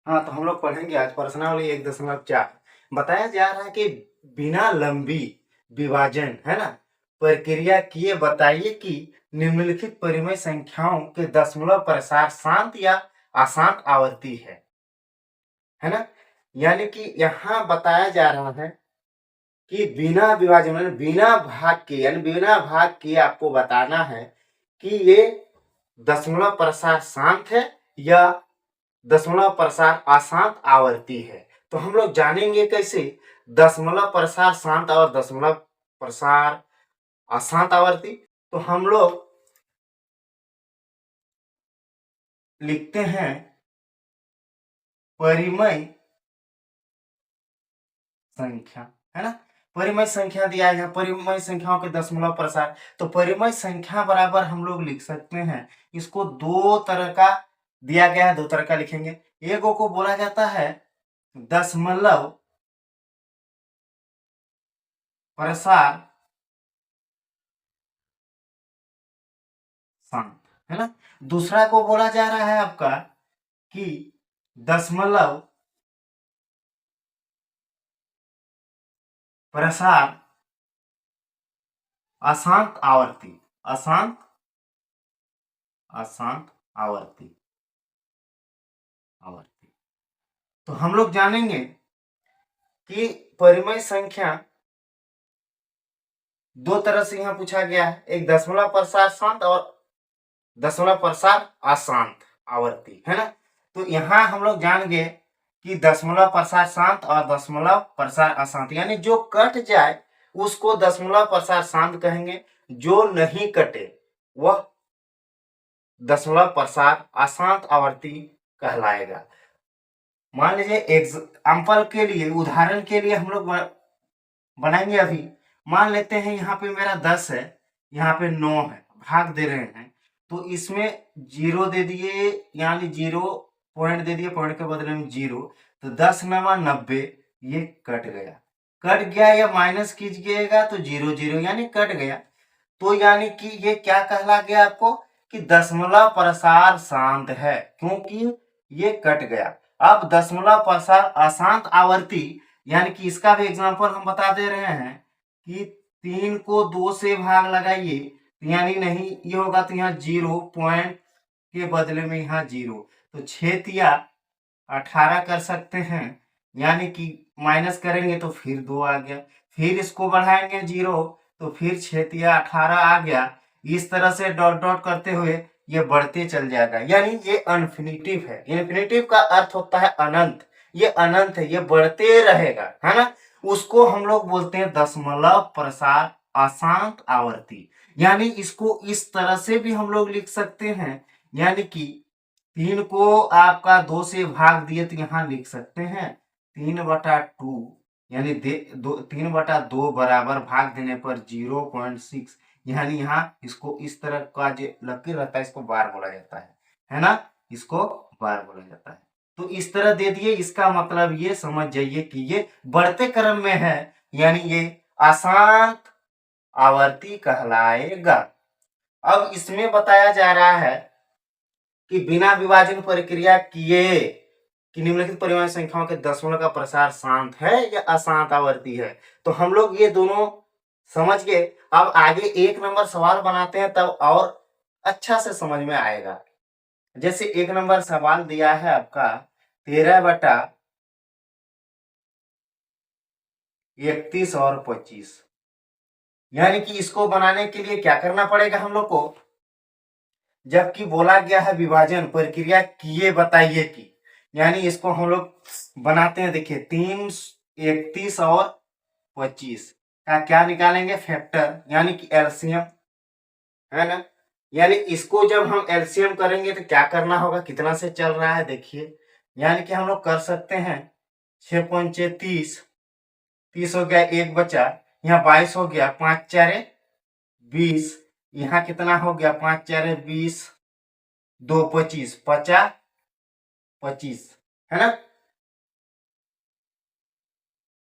हाँ, तो हम लोग पढ़ेंगे आज प्रश्नावली 1.4। बताया जा रहा है कि बिना लंबी विभाजन है ना प्रक्रिया किए बताइए कि निम्नलिखित परिमेय संख्याओं के दशमलव प्रसार शांत या अशांत आवर्ती है ना। यानी कि यहाँ बताया जा रहा है कि बिना विभाजन यानी बिना भाग के यानी बिना भाग के आपको बताना है कि ये दशमलव प्रसार शांत है या दशमलव प्रसार अशांत आवर्ती है। तो हम लोग जानेंगे कैसे दशमलव प्रसार शांत और दशमलव प्रसार अशांत आवर्ती। तो हम लोग लिखते हैं परिमेय संख्या है ना। परिमेय संख्या दिया है परिमेय संख्याओं के दशमलव प्रसार। तो परिमेय संख्या बराबर हम लोग लिख सकते हैं, इसको दो तरह का दिया गया है, दो तरह का लिखेंगे। एक को बोला जाता है दशमलव प्रसार शांत है ना। दूसरा को बोला जा रहा है आपका कि दशमलव प्रसार अशांत आवर्ती अशांत अशांत आवर्ती आवर्ती। तो हम लोग जानेंगे कि परिमेय संख्या दो तरह से यहां पूछा गया है, एक दशमलव प्रसार शांत और दशमलव प्रसार अशांत आवर्ती है ना। तो यहां हम लोग जान गए कि दशमलव प्रसार शांत और दशमलव प्रसार अशांत, यानी जो कट जाए उसको दशमलव प्रसार शांत कहेंगे, जो नहीं कटे वह दशमलव प्रसार अशांत आवर्ती कहलाएगा। मान लीजिए एग्जाम्पल के लिए, उदाहरण के लिए हम लोग बनाएंगे। अभी मान लेते हैं यहाँ पे मेरा 10 है, यहाँ पे 9 है, भाग दे रहे हैं। तो इसमें 0 दे दिए, यानी 0 पॉइंट दे दिए, पॉइंट के बदले में 0। तो 10 नवा 90, ये कट गया या माइनस कीजिएगा तो 0 0 यानी कट गया। तो यानी कि ये क्या कहला गया आपको कि दशमलव प्रसार शांत है, क्योंकि ये कट गया। अब दशमलव प्रसार अशांत आवर्ती, यानी कि इसका भी एग्जांपल हम बता दे रहे हैं कि 3 को 2 से भाग लगाइए, यानी नहीं ये होगा तो यहाँ 0 पॉइंट के बदले में यहाँ 0। तो 6 तिया 18 कर सकते हैं, यानी कि माइनस करेंगे तो फिर 2 आ गया, फिर इसको बढ़ाएंगे 0 तो फिर 6 तिया 18 आ गया। इस तरह से डॉट डॉट करते हुए ये बढ़ते चल जाएगा, यानी ये इन्फिनिटिव है। इन्फिनिटिव का अर्थ होता है अनंत, ये अनंत है, ये बढ़ते रहेगा है ना। उसको हम लोग बोलते हैं दशमलव प्रसार अशांत आवर्ती। यानी इसको इस तरह से भी हम लोग लिख सकते हैं, यानी कि 3 को आपका 2 से भाग दिए तो यहाँ लिख सकते हैं 3/2, यानी 3/2 बराबर भाग देने पर 0.6, यानी यहाँ इसको इस तरह का जो लकीर रहता है इसको बार बोला जाता है ना, इसको बार बोला जाता है। तो इस तरह दे दिए, इसका मतलब ये समझ जाइए कि ये बढ़ते क्रम में है, यानी ये अशांत आवर्ती कहलाएगा। अब इसमें बताया जा रहा है कि बिना विभाजन प्रक्रिया किए कि निम्नलिखित परिमेय संख्याओं के दशमलव का प्रसार शांत है या अशांत आवर्ती है। तो हम लोग ये दोनों समझ गए। अब आगे 1 नंबर सवाल बनाते हैं, तब और अच्छा से समझ में आएगा। जैसे 1 नंबर सवाल दिया है आपका 13/31 और 25, यानी कि इसको बनाने के लिए क्या करना पड़ेगा हम लोग को, जबकि बोला गया है विभाजन प्रक्रिया किए बताइए की, यानी इसको हम लोग बनाते हैं। देखिए 3, 31 और 25 का क्या निकालेंगे, फैक्टर यानी कि एलसीएम है ना। यानी इसको जब हम एलसीएम करेंगे तो क्या करना होगा, कितना से चल रहा है देखिए, यानी कि हम लोग कर सकते हैं 6 30, 30 हो गया, एक बचा, यहाँ 22 हो गया, 5 4 20, यहाँ कितना हो गया 5 4 20, 2 25, 50 25 है ना।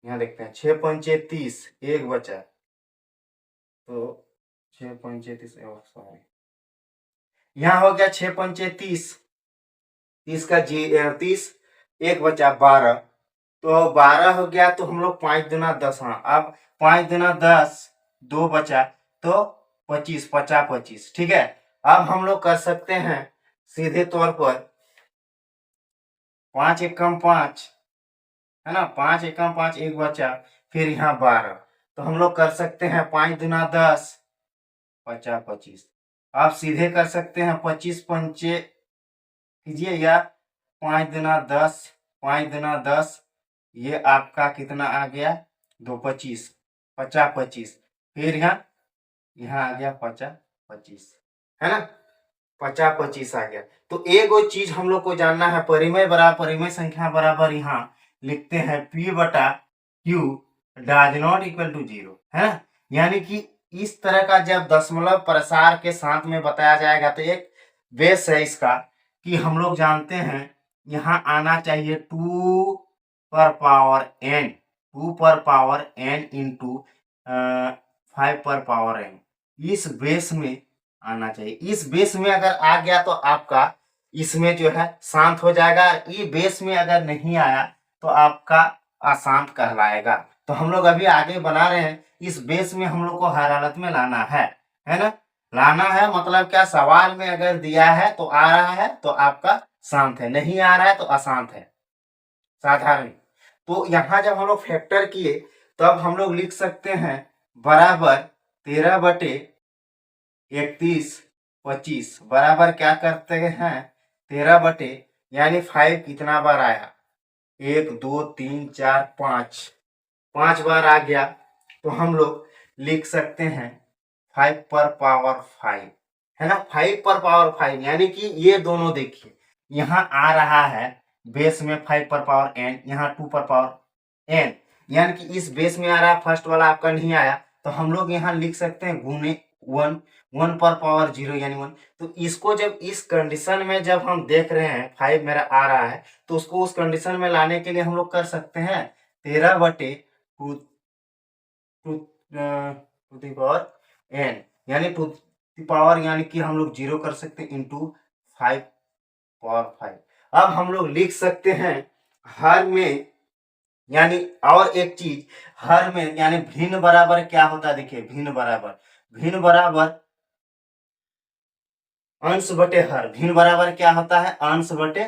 यहाँ देखते हैं 6 × 30, एक बचा, तो 6 × 30 सॉरी, यहाँ हो गया 6 × 30, 30 का 30, एक बचा 12, तो 12 हो गया, तो हम लोग 5 दूना 10, हाँ अब 5 दूना 10, 2 बचा तो 25, 50 25, ठीक है। अब हम लोग कर सकते हैं सीधे तौर पर 5 एकम 5, है ना, 5 एकम 5, एक बचा, फिर यहाँ 12, तो हम लोग कर सकते हैं 5 दूना 10, 50 25। आप सीधे कर सकते हैं 25 पंचे कीजिए, या 5 दूना 10, 5 दूना 10, ये आपका कितना आ गया, 2 25, 50 25, फिर यहाँ आ गया 50 25, है ना, 50 25 आ गया। तो एक और चीज हम लोग को जानना है, परिमेय बराबर परिमेय संख्या बराबर यहाँ लिखते हैं P बटा Q does not equal to 0, है ना। यानी कि इस तरह का जब दशमलव प्रसार के साथ में बताया जाएगा तो एक बेस है इसका कि हम लोग जानते हैं यहाँ आना चाहिए 2 पर पावर n, 2 पर पावर n इंटू 5 पर पावर n, इस बेस में आना चाहिए। इस बेस में अगर आ गया तो आपका इसमें जो है शांत हो जाएगा, ये बेस में अगर नहीं आया तो आपका अशांत कहलाएगा। तो हम लोग अभी आगे बना रहे हैं, इस बेस में हम लोग को हर हालत में लाना है ना। लाना है मतलब क्या, सवाल में अगर दिया है तो आ रहा है तो आपका शांत है, नहीं आ रहा है तो अशांत है, साधारण। तो यहाँ जब हम लोग फैक्टर किए तब हम लोग लिख सकते हैं बराबर 13 बटे 31 25 बराबर क्या करते हैं 13 बटे, यानी 5 कितना बार आया, 1 2 3 4 5, 5 बार आ गया, तो हम लोग लिख सकते हैं 5 पर पावर 5, है ना, 5 पर पावर 5, यानी कि ये दोनों देखिए यहाँ आ रहा है बेस में 5 पर पावर n, यहाँ 2 पर पावर n, यानी कि इस बेस में आ रहा है, फर्स्ट वाला आपका नहीं आया, तो हम लोग यहाँ लिख सकते हैं गुने 1, 1 पर पावर 0 यानी 1। तो इसको जब इस कंडीशन में जब हम देख रहे हैं 5 मेरा आ रहा है, तो उसको उस कंडीशन में लाने के लिए हम लोग कर सकते हैं 13 बटे टू दी पावर n, यानी टू दी पावर, यानी कि हम लोग 0 कर सकते हैं इंटू 5 पावर 5। अब हम लोग लिख सकते हैं हर में, यानी और एक चीज हर में, यानी भिन्न बराबर क्या होता है, देखिए भिन्न बराबर अंश बटे हर, भिन्न बराबर क्या होता है, अंश बटे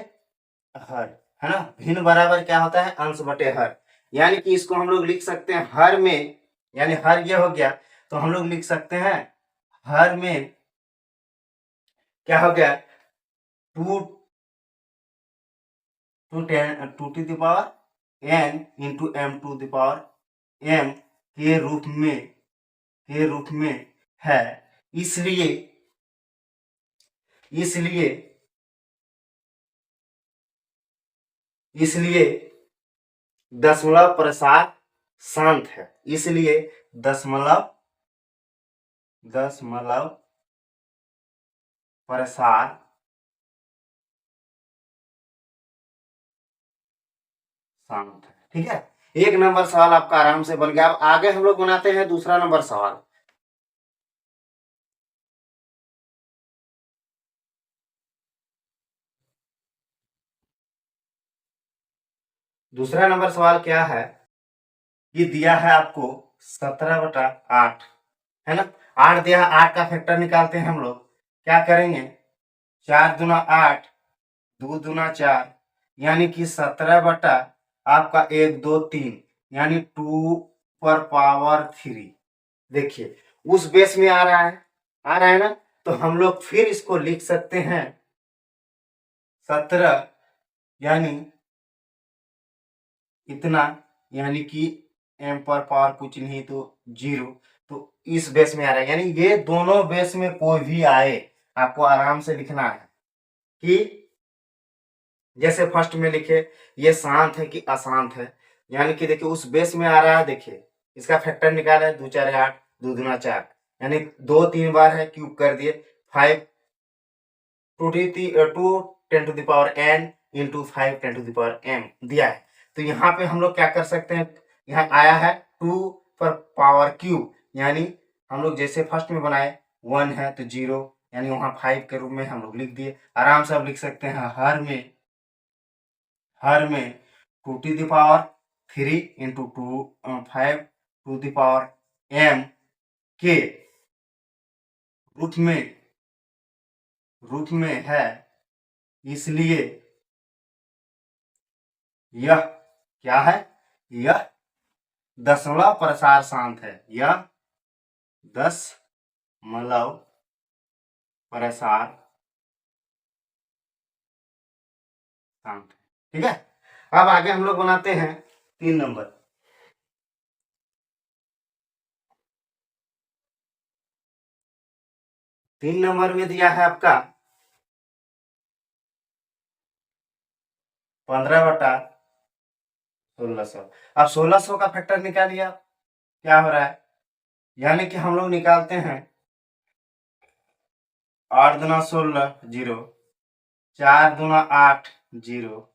हर, है ना, भिन्न बराबर क्या होता है, अंश बटे हर। यानी कि इसको हम लोग लिख सकते हैं हर में, यानी हर ये हो गया, तो हम लोग लिख सकते हैं हर में क्या हो गया, two two two the power n into m to the power m के रूप में है। इसलिए दशमलव प्रसार शांत है, इसलिए दशमलव प्रसार शांत है, ठीक है। एक नंबर सवाल आपका आराम से बन गया। अब आगे हम लोग बनाते हैं दूसरा नंबर सवाल। दूसरा नंबर सवाल क्या है, ये दिया है आपको 17/8, है ना, 8 दिया है, 8 का फैक्टर निकालते हैं हम लोग। क्या करेंगे, 4 दूना 8, 2 दूना 4, यानी कि 17 बटा आपका 1 2 3, यानी 2 पर पावर 3। देखिए उस बेस में आ रहा है ना, तो हम लोग फिर इसको लिख सकते हैं 17, यानी इतना, यानी कि m पर पावर कुछ नहीं तो 0, तो इस बेस में आ रहा है, यानी ये दोनों बेस में कोई भी आए आपको आराम से लिखना है कि जैसे फर्स्ट में लिखे ये शांत है कि अशांत है, यानी कि देखिए उस बेस में आ रहा है, देखिए इसका फैक्टर निकाला है, 2 4 8, 2 दूना 4, यानी 2 3 बार है, क्यूब कर दिए, 5 to 10 to the power n into 5 10 to the power m दिया है। तो यहाँ पे हम लोग क्या कर सकते हैं, यहाँ आया है 2 पर पावर क्यूब, यानी हम लोग जैसे फर्स्ट में बनाए 1 है तो 0, यानी वहाँ 5 के रूप में हम लोग लिख दिए। आराम से आप लिख सकते हैं हर में 2⁻³ इंटू 5⁻m के रूप में है, इसलिए यह क्या है, यह दशमलव प्रसार शांत है, यह दशमलव प्रसार शांत है। ठीक है, अब आगे हम लोग बनाते हैं 3 नंबर। तीन नंबर में दिया है आपका 15/1600। अब 1600 का फैक्टर निकालिए आप, क्या हो रहा है, यानी कि हम लोग निकालते हैं 8 दूना 16 0, 4 दूना 8 0,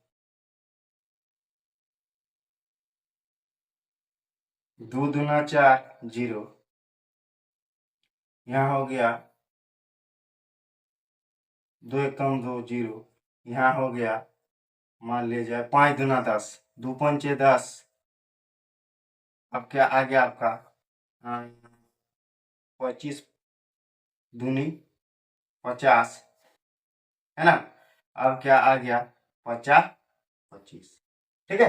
2 दूना 4 0, यहाँ हो गया 2 एकम 2 0, यहाँ हो गया मान लीजिए 5 दूना 10, 2 पंचे 10। अब क्या आ गया आपका 25 दूनी 50, है ना। अब क्या आ गया 50 25, ठीक है,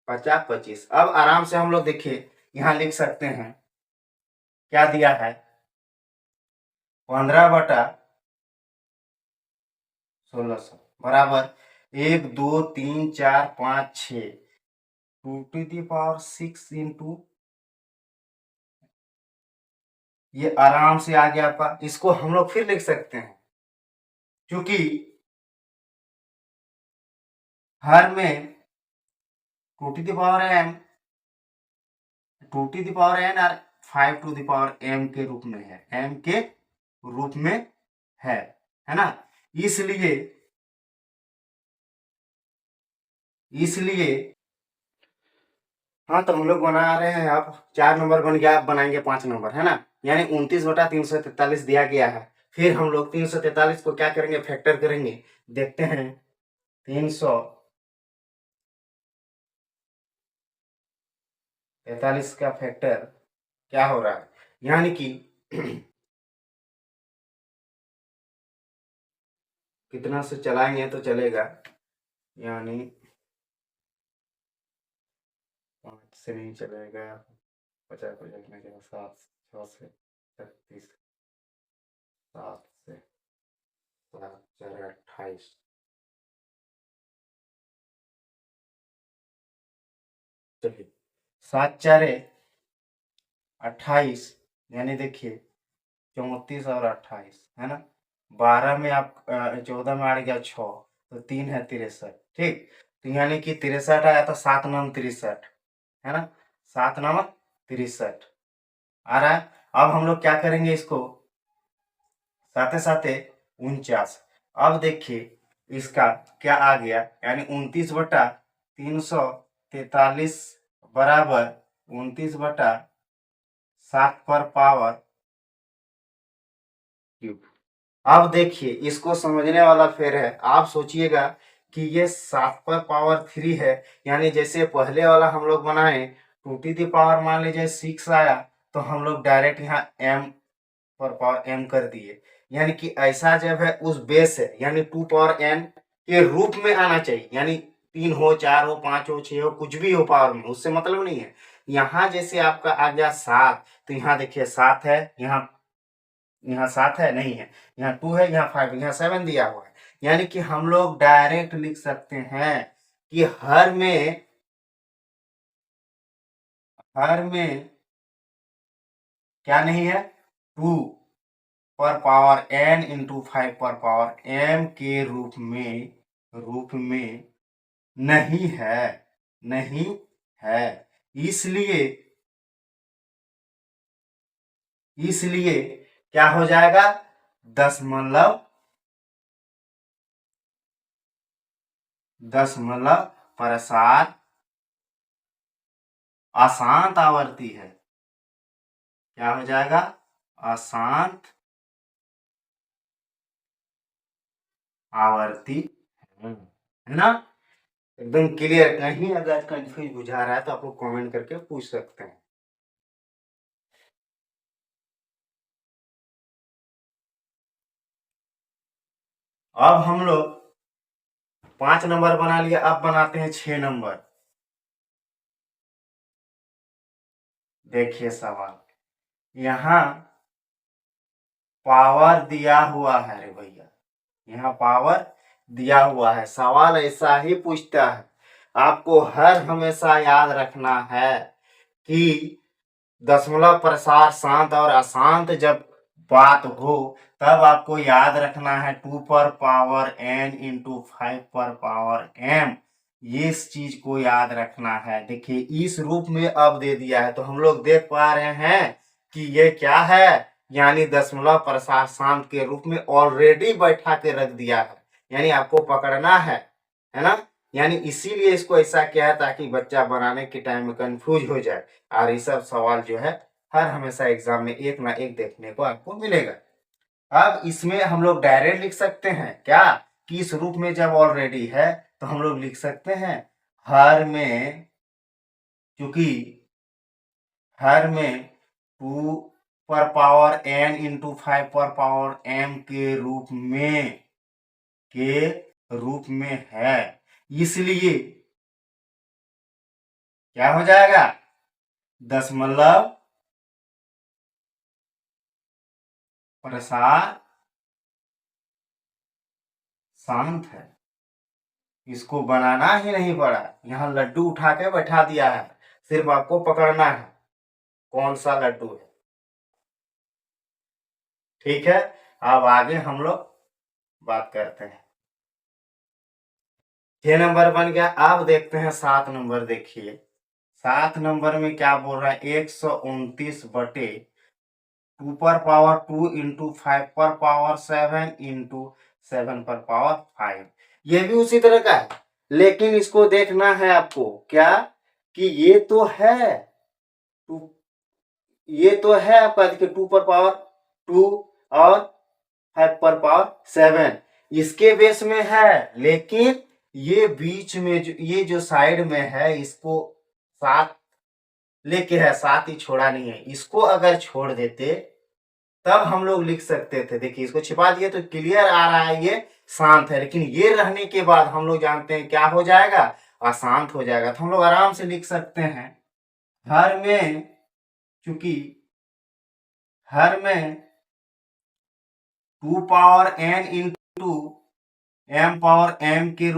50 25। अब आराम से हम लोग देखिए यहाँ लिख सकते हैं, क्या दिया है 15/1600 बराबर 1 2 3 4 5 6 2⁻6 इंटू, ये आराम से आ गया आपका। इसको हम लोग फिर लिख सकते हैं, क्योंकि हर में 2⁻m 2⁻n और 5⁻m के रूप में है, m के रूप में है ना। इसलिए हाँ, तो हम लोग बना रहे हैं। अब 4 नंबर बन गया, अब बनाएंगे 5 नंबर, है ना। यानी 29/343 दिया गया है। फिर हम लोग 343 को क्या करेंगे, फैक्टर करेंगे। देखते हैं 343 का फैक्टर क्या हो रहा है, यानी कि कितना से चलाएंगे तो चलेगा, यानी 5 से नहीं चलेगा, 50 को लिखने के बाद 7 6 से 36, 7 से 7 4 28, चलिए 7 4 28, यानी देखिए 34 और 28, है ना। 12 में आप 14 में आ गया 6, तो 3 है 63, ठीक। तो यानी कि 63 आया तो 7 9 63, है ना, 7 9 63 आ रहा है। अब हम लोग क्या करेंगे, इसको साथे साथे 49। अब देखिए इसका क्या आ गया, यानी 29/343 बराबर 29/7 पर पावर क्यूब। अब देखिए इसको समझने वाला फिर है, आप सोचिएगा कि ये 7 पर पावर 3 है, यानी जैसे पहले वाला हम लोग बनाए 2 मान लीजिए 6 आया, तो हम लोग डायरेक्ट यहाँ m पर पावर m कर दिए। यानी कि ऐसा जब है उस बेस है, यानी 2 n के रूप में आना चाहिए, यानी 3 हो 4 हो 5 हो 6 हो कुछ भी हो पावर में, उससे मतलब नहीं है। यहाँ जैसे आपका आ गया 7, तो यहाँ देखिए 7 है, यहाँ 7 है नहीं है, यहाँ 2 है, यहाँ 5, यहाँ 7 दिया हुआ है। यानी कि हम लोग डायरेक्ट लिख सकते हैं कि हर में क्या नहीं है, 2 पर पावर n इंटू 5 पर पावर m के रूप में नहीं है। इसलिए क्या हो जाएगा, दशमलव प्रसार अशांत आवर्ती है। क्या हो जाएगा, अशांत आवर्ती है है ना। एकदम क्लियर, कहीं अगर कंफ्यूज बुझा रहा है तो आप लोग कमेंट करके पूछ सकते हैं। अब हम लोग 5 नंबर बना लिया, अब बनाते हैं 6 नंबर। देखिए सवाल, यहाँ पावर दिया हुआ है रे भैया, यहाँ पावर दिया हुआ है। सवाल ऐसा ही पूछता है, आपको हर हमेशा याद रखना है कि दशमलव प्रसार शांत और अशांत जब बात हो तब आपको याद रखना है 2 पर पावर n इंटू 5 पर पावर m। ये इस चीज को याद रखना है। देखिए इस रूप में अब दे दिया है तो हम लोग देख पा रहे हैं कि ये क्या है, यानी दशमलव प्रसार शांत के रूप में ऑलरेडी बैठा के रख दिया है, यानी आपको पकड़ना है ना। यानी इसीलिए इसको ऐसा किया है ताकि बच्चा बनाने के टाइम में कंफ्यूज हो जाए। और ये सब सवाल जो है हर हमेशा एग्जाम में एक ना एक देखने को आपको मिलेगा। अब इसमें हम लोग डायरेक्ट लिख सकते हैं क्या, कि इस रूप में जब ऑलरेडी है तो हम लोग लिख सकते हैं हर में, क्योंकि हर में 2 पर पावर n इंटू 5 पर पावर m के रूप में है, इसलिए क्या हो जाएगा, दशमलव प्रसार शांत है। इसको बनाना ही नहीं पड़ा, यहाँ लड्डू उठा के बैठा दिया है, सिर्फ आपको पकड़ना है कौन सा लड्डू है। ठीक है, अब आगे हम लोग बात करते हैं। 6 नंबर बन गया, अब देखते हैं 7 नंबर। देखिए 7 नंबर में क्या बोल रहा है, 129 बटे 2 पर पावर 2 इंटू 5 पर पावर 7 इंटू 7 पर पावर 5। ये भी उसी तरह का है, लेकिन इसको देखना है आपको क्या, कि ये तो है ये तो है आपका, देखिए 2 पर पावर 2 और 5 पर पावर 7 इसके बेस में है, लेकिन ये बीच में ये जो साइड में है इसको 7 लेके है, 7 ही छोड़ा नहीं है। इसको अगर छोड़ देते तब हम लोग लिख सकते थे। देखिए इसको छिपा दिए तो क्लियर आ रहा है ये शांत है, लेकिन ये रहने के बाद हम लोग जानते हैं क्या हो जाएगा, अशांत हो जाएगा। तो हम लोग आराम से लिख सकते हैं हर में, चूंकि हर में 2 power n into m power m के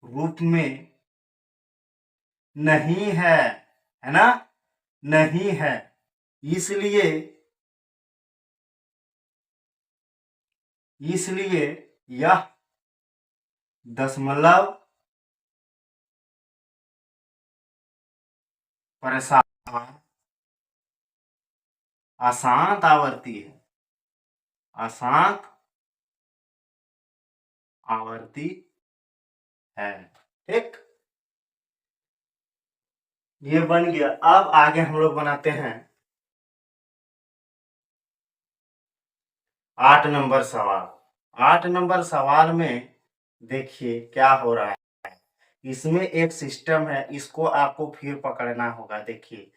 रूप में नहीं है ना, नहीं है, इसलिए यह दशमलव प्रसार अशांत आवर्ती है, अशांत आवर्ती है। ठीक, ये बन गया। अब आगे हम लोग बनाते हैं 8 नंबर सवाल। 8 नंबर सवाल में देखिए क्या हो रहा है, इसमें एक सिस्टम है, इसको आपको फिर पकड़ना होगा। देखिए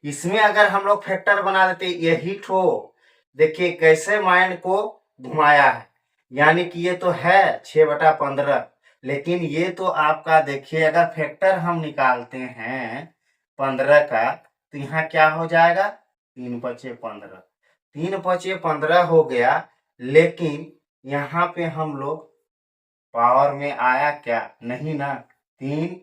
इसमें अगर हम लोग फैक्टर बना देते यही ठो, देखिए कैसे माइंड को घुमाया है, यानी कि ये तो है 6/15, लेकिन ये तो आपका देखिए अगर फैक्टर हम निकालते हैं 15 का तो यहाँ क्या हो जाएगा, 3×5 = 15, 3×5 = 15 हो गया। लेकिन यहाँ पे हम लोग पावर में आया क्या, नहीं ना, 3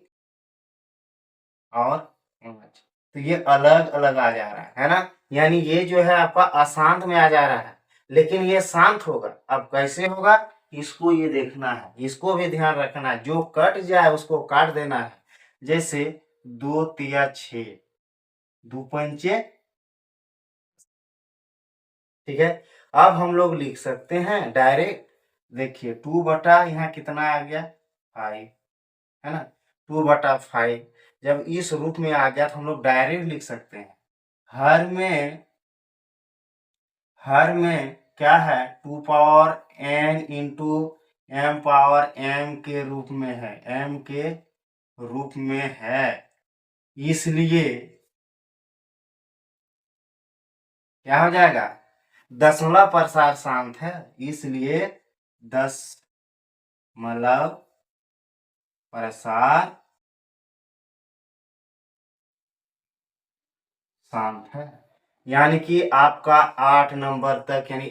और 5, तो ये अलग अलग आ जा रहा है ना, यानी ये जो है आपका अशांत में आ जा रहा है, लेकिन ये शांत होगा। अब कैसे होगा, इसको ये देखना है, इसको भी ध्यान रखना है, जो कट जाए उसको काट देना है। जैसे 2×3 = 6, 2×5 ठीक है। अब हम लोग लिख सकते हैं डायरेक्ट, देखिए 2 बटा यहाँ कितना आ गया 5, है ना, 2/5 जब इस रूप में आ गया तो हम लोग डायरेक्ट लिख सकते हैं हर में क्या है, 2 power n into m power m के रूप में है, m के रूप में है, इसलिए क्या हो जाएगा, दशमलव प्रसार शांत है, इसलिए दशमलव प्रसार शांत है। यानी कि आपका 8 नंबर तक यानी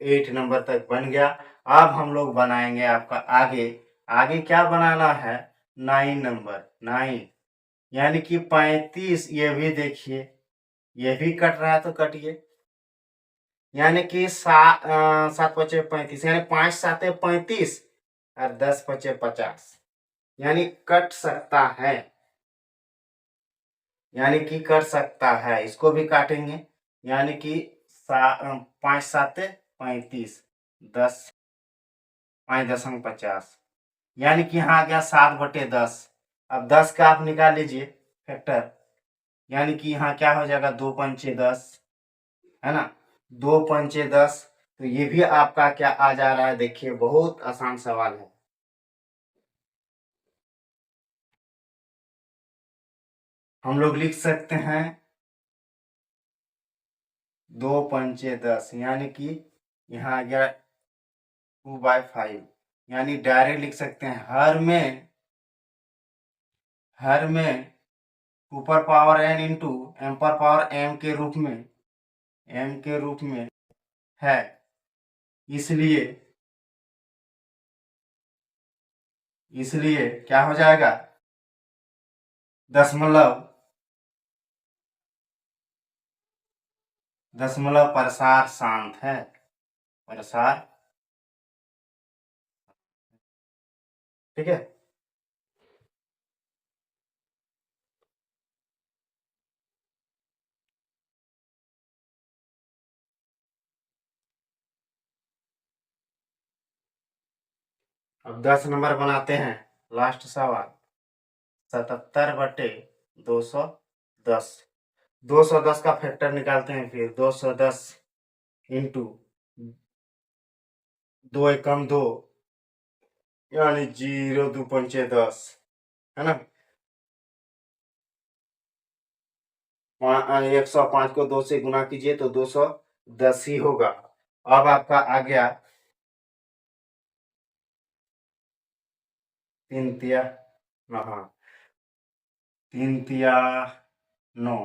8 नंबर तक बन गया। अब हम लोग बनाएंगे आपका आगे, आगे क्या बनाना है, 9 नंबर, 9 यानी कि 35। ये भी देखिए, ये भी कट रहा है तो कटिए, यानी कि 7 पचे 35, यानी 5 साते 35 और 10 पचे 50, यानी कट सकता है, यानी कि कर सकता है, इसको भी काटेंगे, यानी कि 5 साते 35, 10 5.50, यानी कि यहाँ आ गया 7/10। अब 10 का आप निकाल लीजिए फैक्टर, यानी कि यहाँ क्या हो जाएगा, 2 पंचे 10, है ना, 2 पंचे 10। तो ये भी आपका क्या आ जा रहा है, देखिए बहुत आसान सवाल है। हम लोग लिख सकते हैं 2 पंचे 10, यानी कि यहाँ आ गया 2/5, यानी डायरेक्ट लिख सकते हैं हर में ऊपर पावर n इंटू एम पर पावर m के रूप में है, इसलिए क्या हो जाएगा, दशमलव प्रसार शांत है, प्रसार, ठीक है। अब 10 नंबर बनाते हैं, लास्ट सवाल, 77/210, 210 का फैक्टर निकालते हैं, फिर 210 इंटू 2 एकम 2, यानी 0 2 पंचे 10, है ना, 105 को 2 से गुना कीजिए तो 210 ही होगा। अब आपका आ गया 3 तिया, हाँ 3 तिया 9,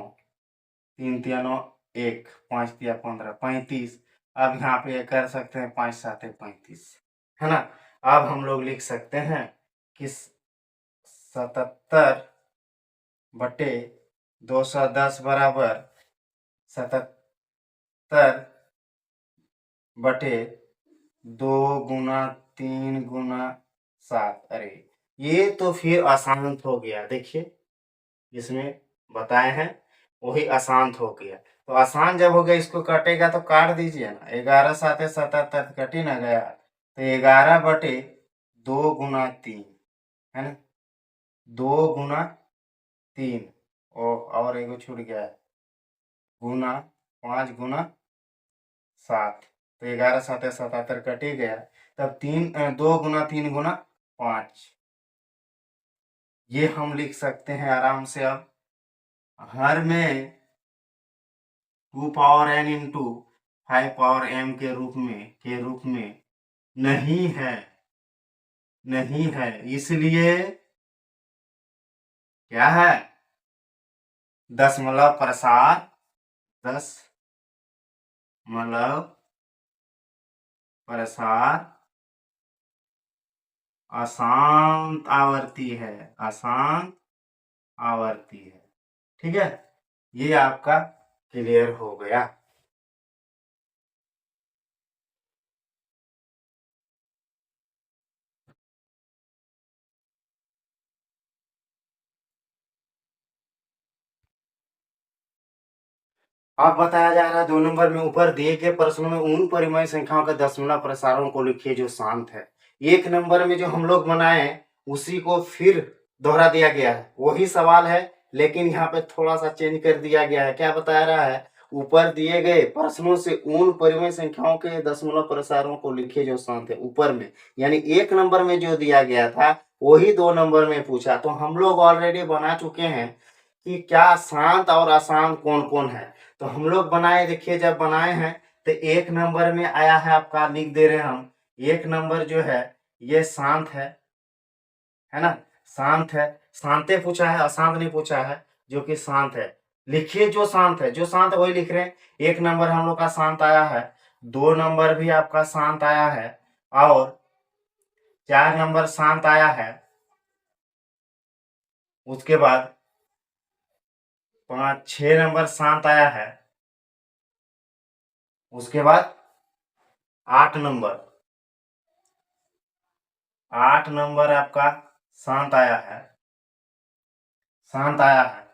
3 तिया 9, 1 5 तिया 15, 35। अब यहाँ पे कर सकते हैं 5 साते 35, है ना। अब हम लोग लिख सकते हैं कि 77/210 बराबर 77/2 गुना 3 गुना 7। अरे ये तो फिर अशांत हो गया, देखिए इसमें बताए हैं वही अशांत हो गया। तो आसान जब हो गया, इसको कटेगा तो काट दीजिए ना, 11 साते 77 कटी ना गया, तो 11/2 गुना 3, है ना, 2 गुना 3, और एगो छूट गया है, गुना 5 गुना 7, तो 11 साते 77 कट ही गया। तब 2 गुना 3 गुना 5, ये हम लिख सकते हैं आराम से। अब हर में 2 power n into 5 power m के रूप में नहीं है, इसलिए क्या है, दशमलव प्रसार अशांत आवर्ती है, अशांत आवर्ती है, ठीक है। ये आपका क्लियर हो गया। अब बताया जा रहा है 2 नंबर में, ऊपर दिए गए प्रश्नों में उन परिमेय संख्याओं के दशमलव प्रसारों को लिखिए जो शांत है। 1 नंबर में जो हम लोग बनाए उसी को फिर दोहरा दिया गया है, वही सवाल है, लेकिन यहाँ पे थोड़ा सा चेंज कर दिया गया है। क्या बता रहा है, ऊपर दिए गए प्रश्नों से उन परिमेय संख्याओं के दशमलव प्रसारों को लिखे जो शांत है ऊपर में, यानी 1 नंबर में जो दिया गया था वही 2 नंबर में पूछा। तो हम लोग ऑलरेडी बना चुके हैं कि क्या शांत और अशांत कौन कौन है। तो हम लोग बनाए, देखिए जब बनाए हैं तो 1 नंबर में आया है आपका, लिख दे रहे हैं हम, 1 नंबर जो है ये शांत है ना, शांत है, शांते पूछा है, अशांत नहीं पूछा है, जो कि शांत है। लिखिए जो शांत है, जो शांत है वही लिख रहे हैं। 1 नंबर हम लोग का शांत आया है, 2 नंबर भी आपका शांत आया है और 4 नंबर शांत आया है। उसके बाद 6 नंबर शांत आया है। उसके बाद 8 नंबर, 8 नंबर आपका शांत आया है, शांत आया है।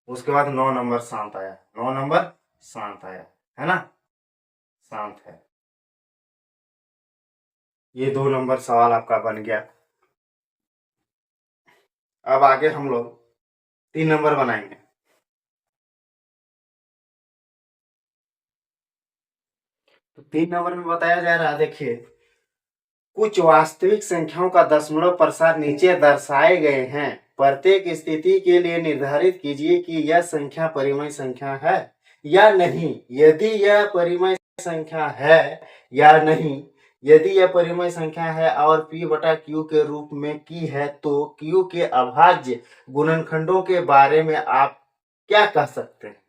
उसके बाद 9 नंबर शांत आया, 9 नंबर शांत आया है ना, शांत है। ये 2 नंबर सवाल आपका बन गया। अब आगे हम लोग 3 नंबर बनाएंगे। तो 3 नंबर में बताया जा रहा है, देखिए कुछ वास्तविक संख्याओं का दशमलव प्रसार नीचे दर्शाए गए हैं। प्रत्येक स्थिति के लिए निर्धारित कीजिए कि यह संख्या परिमेय संख्या है या नहीं। यदि यह परिमेय संख्या है या नहीं, यदि यह परिमेय संख्या है और p बटा q के रूप में की है, तो q के अभाज्य गुणनखंडों के बारे में आप क्या कह सकते हैं।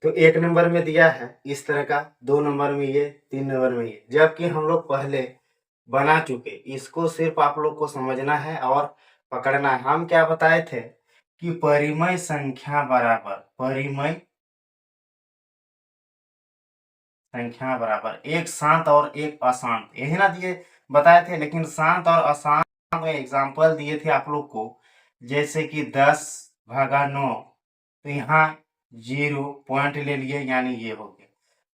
तो 1 नंबर में दिया है इस तरह का, 2 नंबर में ये, 3 नंबर में ये, जबकि हम लोग पहले बना चुके। इसको सिर्फ आप लोग को समझना है और पकड़ना है। हम क्या बताए थे कि परिमेय संख्या बराबर, परिमेय संख्या बराबर एक शांत और एक अशांत, यही ना दिए बताए थे। लेकिन शांत और अशांत में एग्जाम्पल दिए थे आप लोग को, जैसे कि 10/9, तो यहाँ 0 पॉइंट ले लिए, यानी ये हो गया।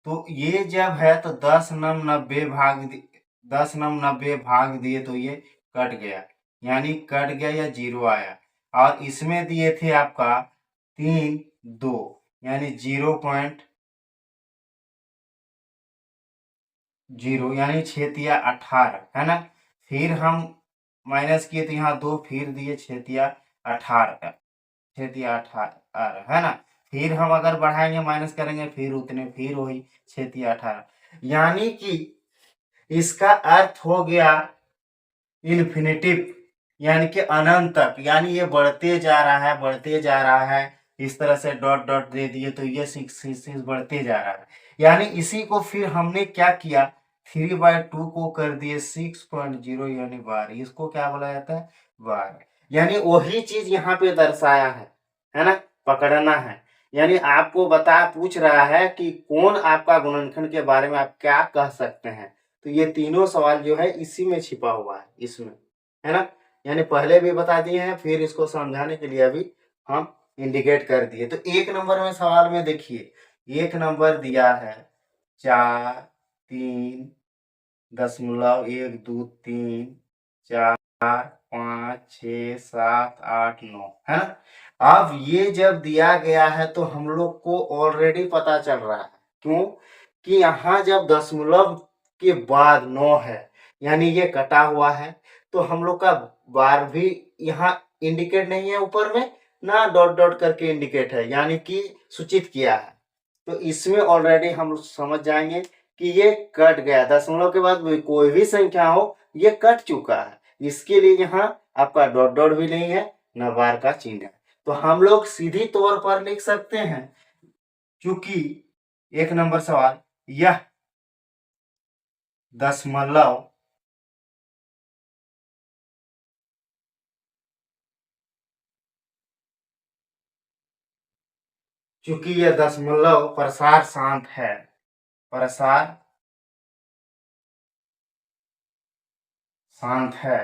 तो ये जब है तो 10 भाग दिए तो ये कट गया, यानी कट गया या 0 आया। और इसमें दिए थे आपका 3/2, यानी 0.0, यानी 6×18 है ना। फिर हम माइनस किए तो यहाँ 2, फिर दिए 6×18, 6×18 है ना। फिर हम अगर बढ़ाएंगे माइनस करेंगे फिर उतने, फिर वही 6×18, यानी कि इसका अर्थ हो गया इन्फिनिटिव, यानी कि अनंत तक, यानी ये बढ़ते जा रहा है, बढ़ते जा रहा है। इस तरह से डॉट डॉट दे दिए तो ये 6 बढ़ते जा रहा है। यानी इसी को फिर हमने क्या किया, 3/2 को कर दिए 6.0, यानी बार। इसको क्या बोला जाता है, बार। यानी वही चीज यहाँ पे दर्शाया है ना, पकड़ना है। यानी आपको पूछ रहा है कि कौन आपका गुणनखंड के बारे में आप क्या कह सकते हैं। तो ये तीनों सवाल जो है इसी में छिपा हुआ है, इसमें, है ना। यानी पहले भी बता दिए हैं, फिर इसको समझाने के लिए अभी हम इंडिकेट कर दिए। तो 1 नंबर में सवाल में देखिए, 1 नंबर दिया है 4, 3.123, 4, 5, 6, 7, 8, 9, है ना। अब ये जब दिया गया है तो हम लोग को ऑलरेडी पता चल रहा है, क्यों कि यहाँ जब दशमलव के बाद 9 है, यानी ये कटा हुआ है, तो हम लोग का बार भी यहाँ इंडिकेट नहीं है ऊपर में, ना डॉट डॉट करके इंडिकेट है, यानी कि सूचित किया है। तो इसमें ऑलरेडी हम लोग समझ जाएंगे कि ये कट गया, दशमलव के बाद कोई भी संख्या हो ये कट चुका है। इसके लिए यहाँ आपका डॉट डॉट भी नहीं है, न बार का चिन्ह है। तो हम लोग सीधी तौर पर लिख सकते हैं, क्योंकि 1 नंबर सवाल, यह दशमलव चूंकि यह दशमलव प्रसार शांत है, प्रसार शांत है,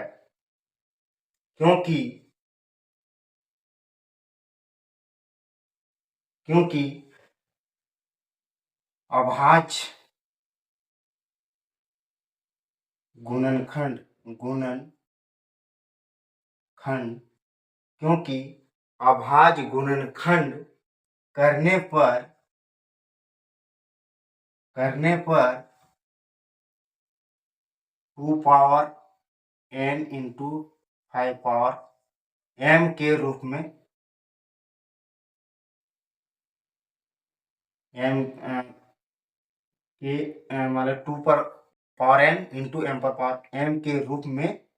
क्योंकि क्योंकि अभाज्य गुणनखंड क्योंकि अभाज्य गुणनखंड करने पर 2 power n into 5 power m के रूप में m के मतलब 2 पर पावर n इंटू m पर पावर m के रूप में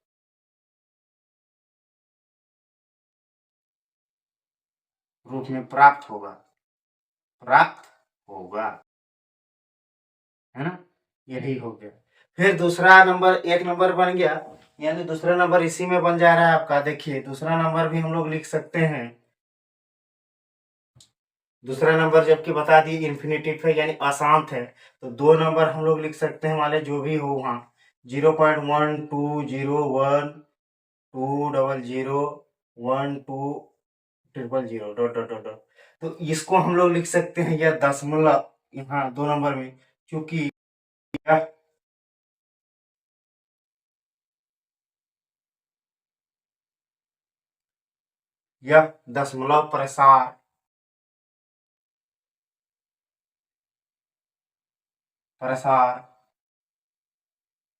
प्राप्त होगा है ना। यही हो गया। फिर दूसरा नंबर, एक नंबर बन गया, यानी दूसरा नंबर इसी में बन जा रहा है आपका। देखिए दूसरा नंबर भी हम लोग लिख सकते हैं। दूसरा नंबर जबकि बता दिए इन्फिनेटिव है यानी अशांत है, तो 2 नंबर हम लोग लिख सकते हैं वाले जो भी हो वहाँ 0.1201 200 1200 डॉट डॉट डॉट डॉट। तो इसको हम लोग लिख सकते हैं यह दशमलव यहाँ 2 नंबर में, क्योंकि यह दशमलव प्रसार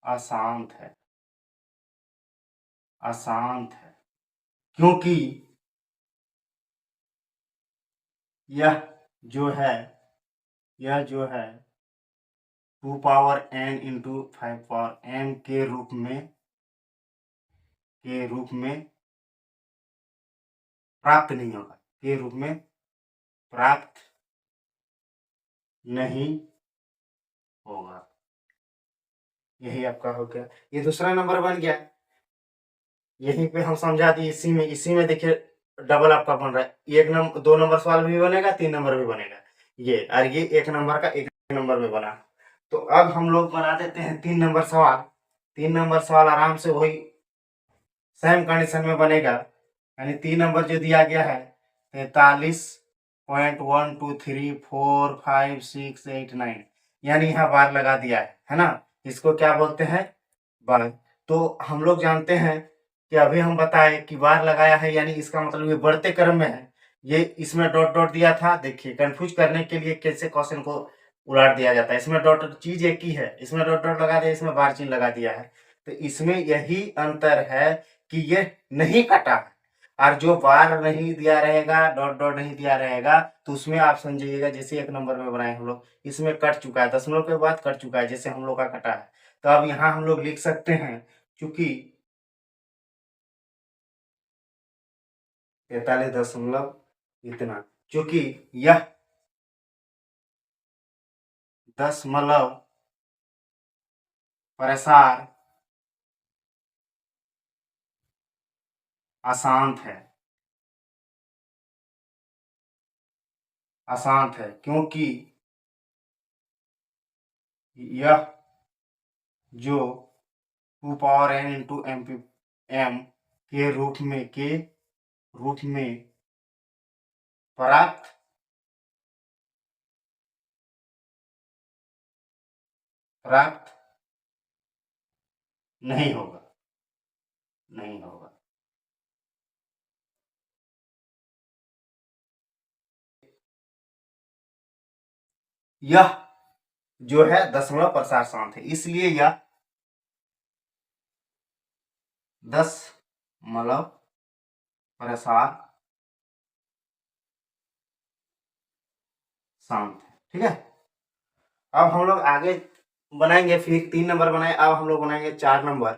अशांत है क्योंकि यह जो है 2 power n into 5 power m के रूप में प्राप्त नहीं होगा, प्राप्त नहीं होगा। यही आपका हो गया, ये दूसरा नंबर बन गया। यहीं पे हम समझा दिए, इसी में देखिए डबल आपका बन रहा है। 2 नंबर सवाल भी बनेगा, 3 नंबर भी बनेगा। ये और ये 1 नंबर का 1 नंबर में बना। तो अब हम लोग बना देते हैं 3 नंबर सवाल। 3 नंबर सवाल आराम से वही सेम कंडीशन में बनेगा। यानी 3 नंबर जो दिया गया है 43.123456789, यानी यहाँ बार लगा दिया है ना। इसको क्या बोलते हैं, बार। तो हम लोग जानते हैं कि अभी हम बताए कि बार लगाया है, यानी इसका मतलब ये बढ़ते क्रम में है। ये इसमें डॉट डॉट दिया था, देखिए कंफ्यूज करने के लिए कैसे क्वेश्चन को उलाट दिया जाता है। इसमें डॉट डॉट चीज एक ही है, इसमें डॉट डॉट लगा दिया, इसमें बार चिन्ह लगा दिया है। तो इसमें यही अंतर है कि ये नहीं कटा है, और जो बार नहीं दिया रहेगा, डॉट डॉट नहीं दिया रहेगा, तो उसमें आप समझिएगा जैसे 1 नंबर में बनाए हम लोग, इसमें कट चुका है, दशमलव के बाद कट चुका है, जैसे हम लोग का कटा है। तो अब यहाँ हम लोग लिख सकते हैं, चूंकि 43 दशमलव इतना, चूंकि यह दशमलव प्रसार अशांत है क्योंकि यह जो 2 पावर n इंटू m के रूप में प्राप्त नहीं होगा। यह जो है दशमलव प्रसार शांत है, इसलिए यह दशमलव प्रसार शांत है। ठीक है, अब हम लोग आगे बनाएंगे, फिर 3 नंबर बनाए, अब हम लोग बनाएंगे 4 नंबर।